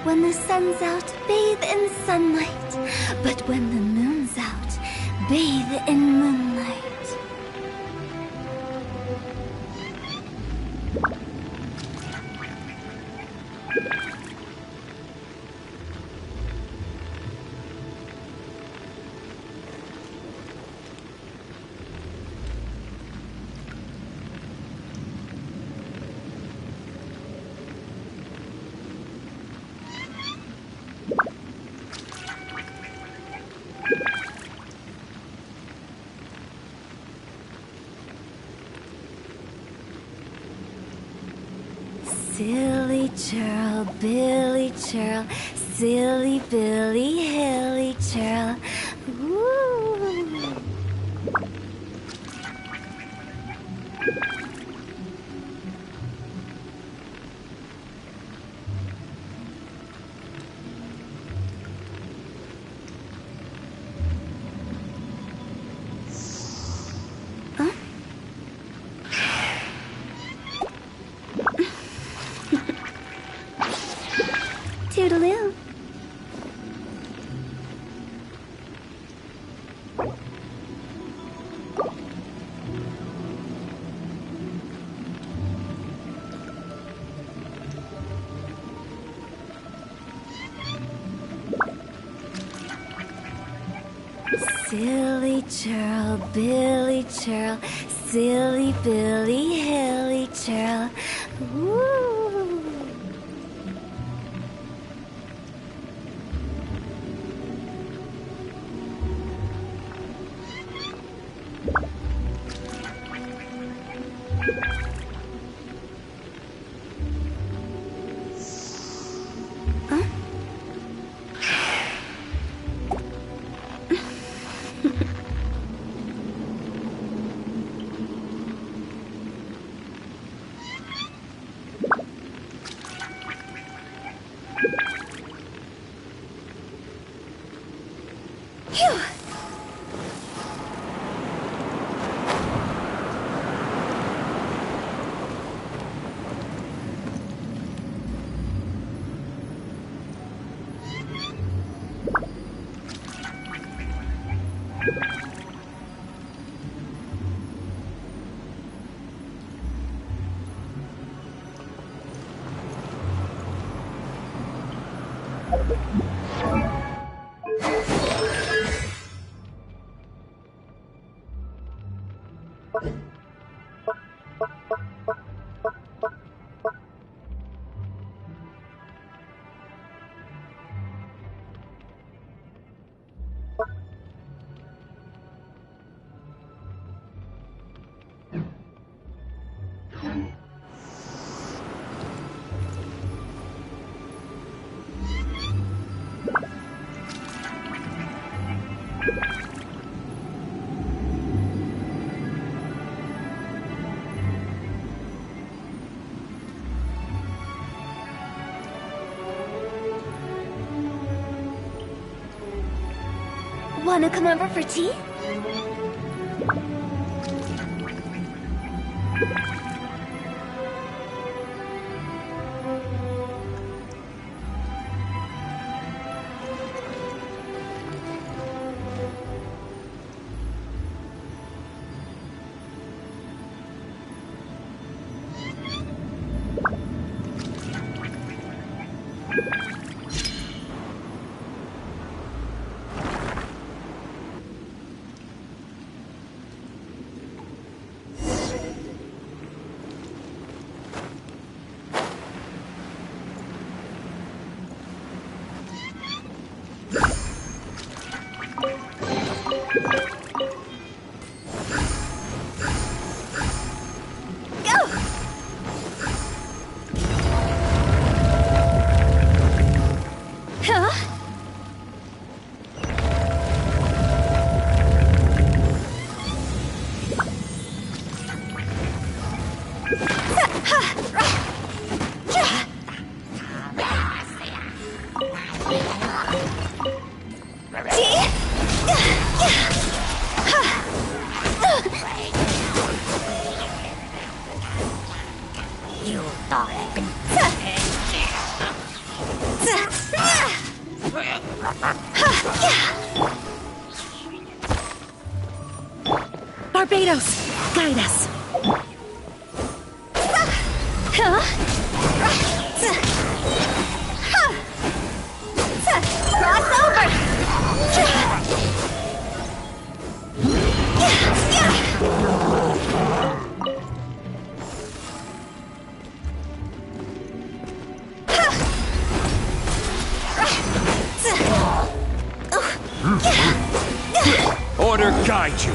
When the sun's out, bathe in sunlight. But when the moon's out, bathe in moonlight. Silly churl, Billy churl, silly Billy, hilly churl. Ooh. Toodaloo. Silly churl, Billy churl, silly Billy, hilly churl. Ooh. Wanna come over for tea? Barbados, guide us. Cross over! Order guide you.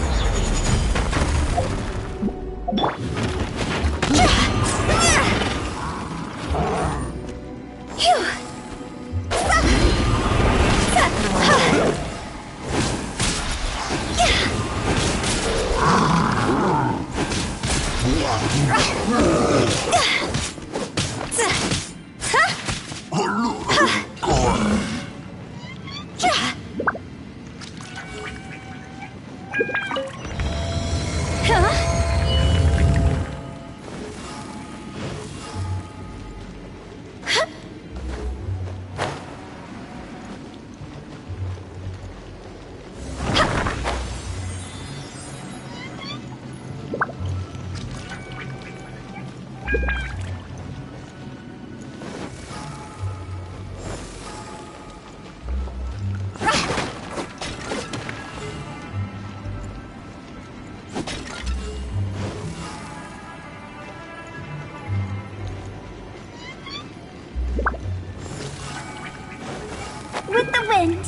With the wind.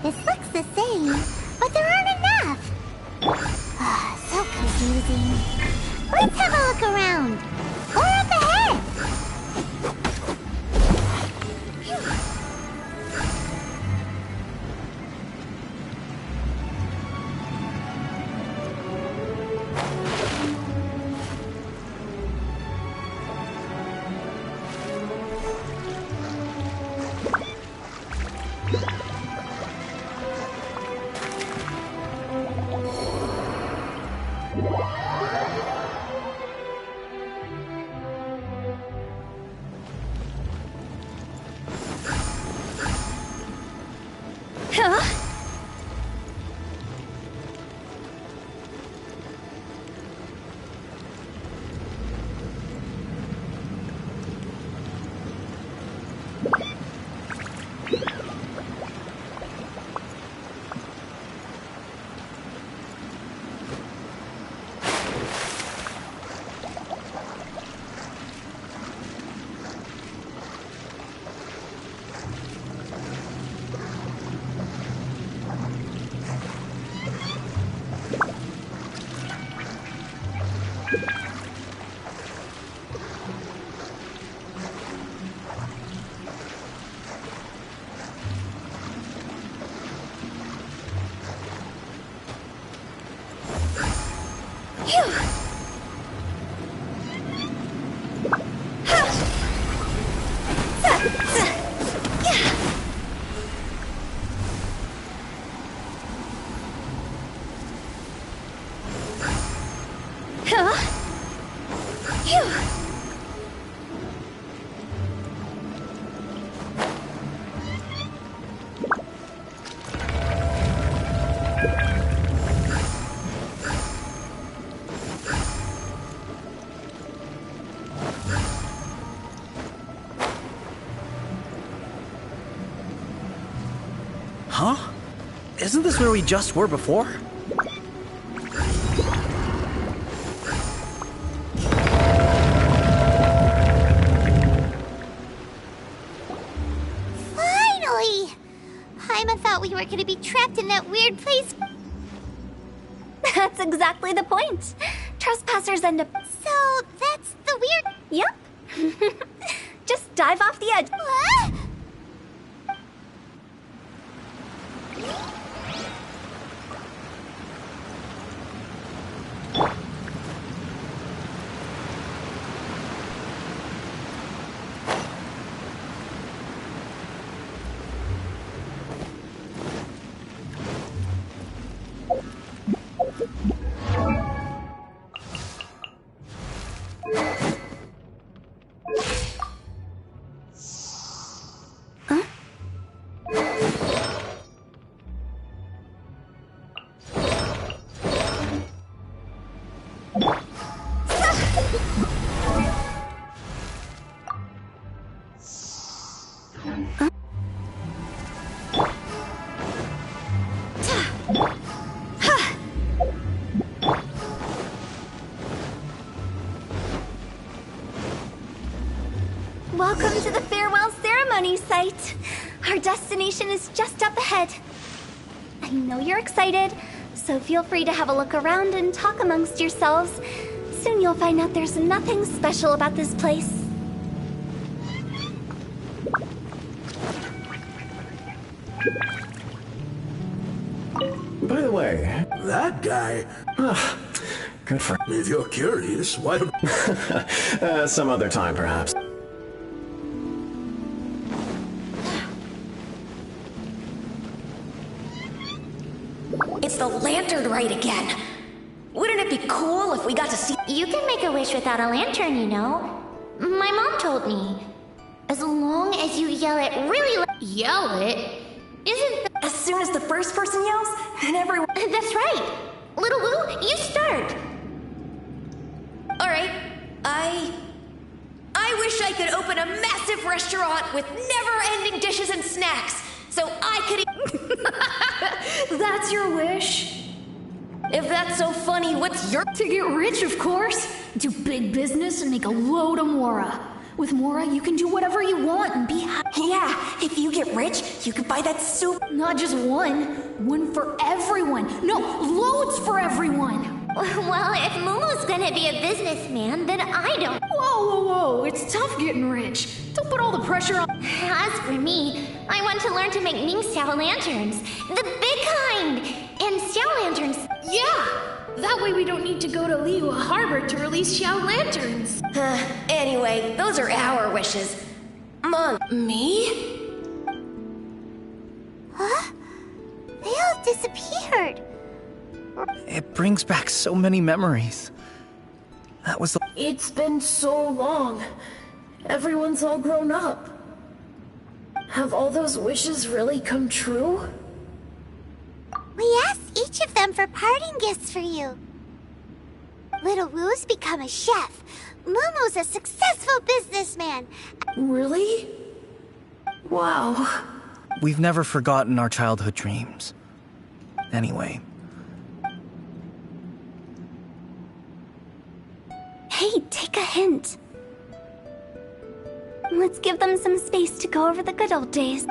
This looks the same, but there aren't enough. So confusing. Let's have a look around. Or up ahead. Huh? Isn't this where we just were before? Finally! Paimon thought we were gonna be trapped in that weird place. That's exactly the point. Trespassers end up... So, that's the weird... Yep. Just dive off the edge. What? Welcome to the farewell ceremony site. Our destination is just up ahead. I know you're excited, so feel free to have a look around and talk amongst yourselves. Soon you'll find out there's nothing special about this place. By the way, that guy. Good for. If you're curious, why don't... Some other time, perhaps. It's the lantern rite again. Wouldn't it be cool if we got to see... You can make a wish without a lantern, you know. My mom told me. As long as you yell it really Yell it? Isn't the... As soon as the first person yells, and everyone... That's right. Little Lou, you start. Alright, I wish I could open a massive restaurant with never-ending dishes and snacks, so I could eat... That's your wish? If that's so funny, what's your... To get rich, of course. Do big business and make a load of Mora. With Mora, you can do whatever you want and be happy. Yeah, if you get rich, you could buy that soup. Not just one. One for everyone. No, loads for everyone. Well, if Momo's gonna be a businessman, then I don't. Whoa, whoa, whoa. It's tough getting rich. Don't put all the pressure on... As for me, I want to learn to make Ming Xiao lanterns. The big kind! And Xiao lanterns. Yeah! That way we don't need to go to Liyue Harbor to release Xiao lanterns. Anyway, those are our wishes. Mom, me? Huh? They all disappeared. It brings back so many memories. That was the... It's been so long. Everyone's all grown up. Have all those wishes really come true? We asked each of them for parting gifts for you. Little Wu's become a chef. Momo's a successful businessman. Really? Wow. We've never forgotten our childhood dreams. Anyway. Hey, take a hint. Let's give them some space to go over the good old days.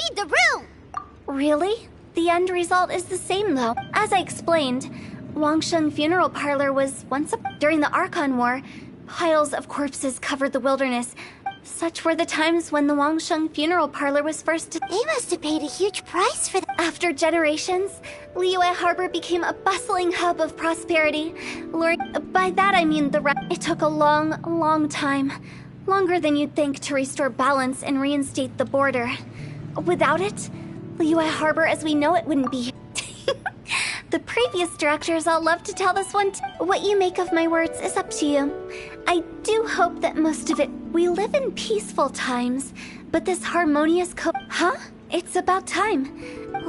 read the room! Really? The end result is the same, though. As I explained, Wangsheng Funeral Parlor was once during the Archon War. Piles of corpses covered the wilderness. Such were the times when the Wangsheng Funeral Parlor was first. They must have paid a huge price for that. After generations, Liyue Harbor became a bustling hub of prosperity. By that I mean it took a long, long time. Longer than you'd think to restore balance and reinstate the border. Without it, Liyue Harbor as we know it wouldn't be. The previous directors all love to tell this one. What you make of my words is up to you. I do hope that most of it. We live in peaceful times, but this harmonious Huh? It's about time.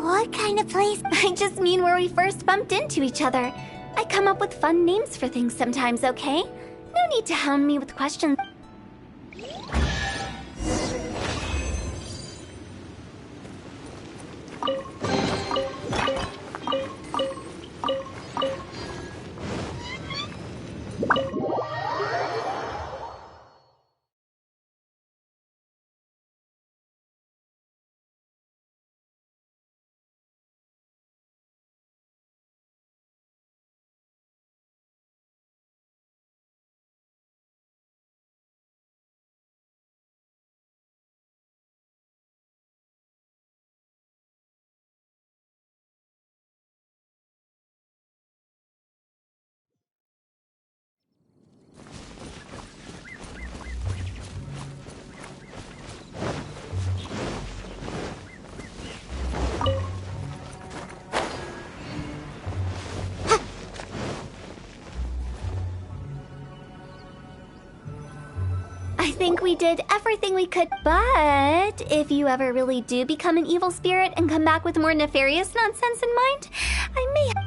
What kind of place? I just mean where we first bumped into each other. I come up with fun names for things sometimes, okay? No need to hound me with questions. I think we did everything we could, but if you ever really do become an evil spirit and come back with more nefarious nonsense in mind,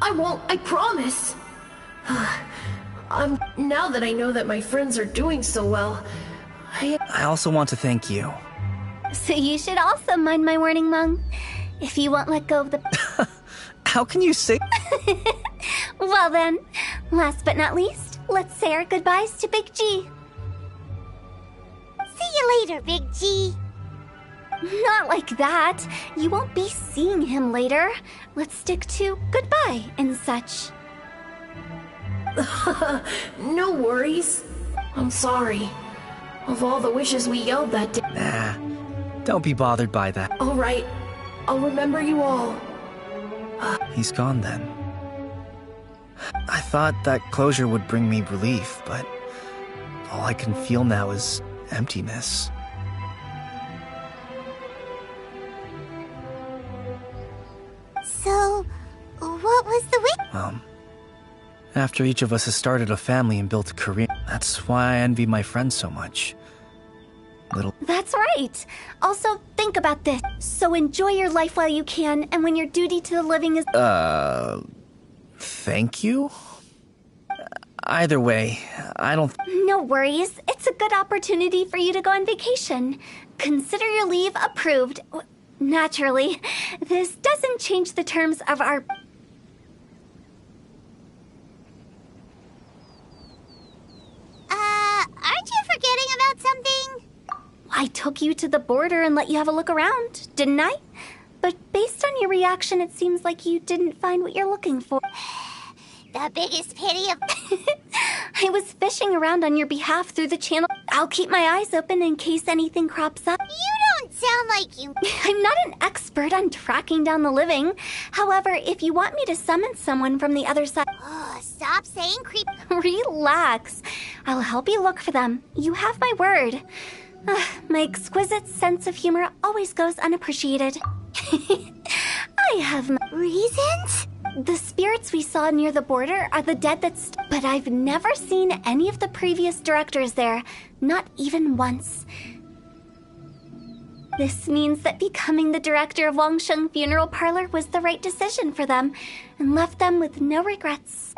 I won't, I promise. Now that I know that my friends are doing so well, I also want to thank you. So you should also mind my warning, Mung. If you won't let go of the... How can you say... Well then, last but not least, let's say our goodbyes to Big G. See you later, Big G. Not like that. You won't be seeing him later. Let's stick to goodbye and such. No worries. I'm sorry. Of all the wishes we yelled that day. Nah, don't be bothered by that. All right, I'll remember you all. He's gone then. I thought that closure would bring me relief, but all I can feel now is emptiness. So, what was the wish? After each of us has started a family and built a career, that's why I envy my friends so much. That's right. Also, think about this. So enjoy your life while you can, and when your duty to the living is... Thank you? Either way, I don't... No worries. It's a good opportunity for you to go on vacation. Consider your leave approved. Naturally, this doesn't change the terms of our... Aren't you forgetting about something? I took you to the border and let you have a look around, didn't I? But based on your reaction, it seems like you didn't find what you're looking for. The biggest pity of... I was fishing around on your behalf through the channel. I'll keep my eyes open in case anything crops up. You don't sound like you... I'm not an expert on tracking down the living. However, if you want me to summon someone from the other side... Oh, stop saying creep... Relax. I'll help you look for them. You have my word. My exquisite sense of humor always goes unappreciated. I have my... Reasons? The spirits we saw near the border are the dead but I've never seen any of the previous directors there. Not even once. This means that becoming the director of Wangsheng Funeral Parlor was the right decision for them, and left them with no regrets.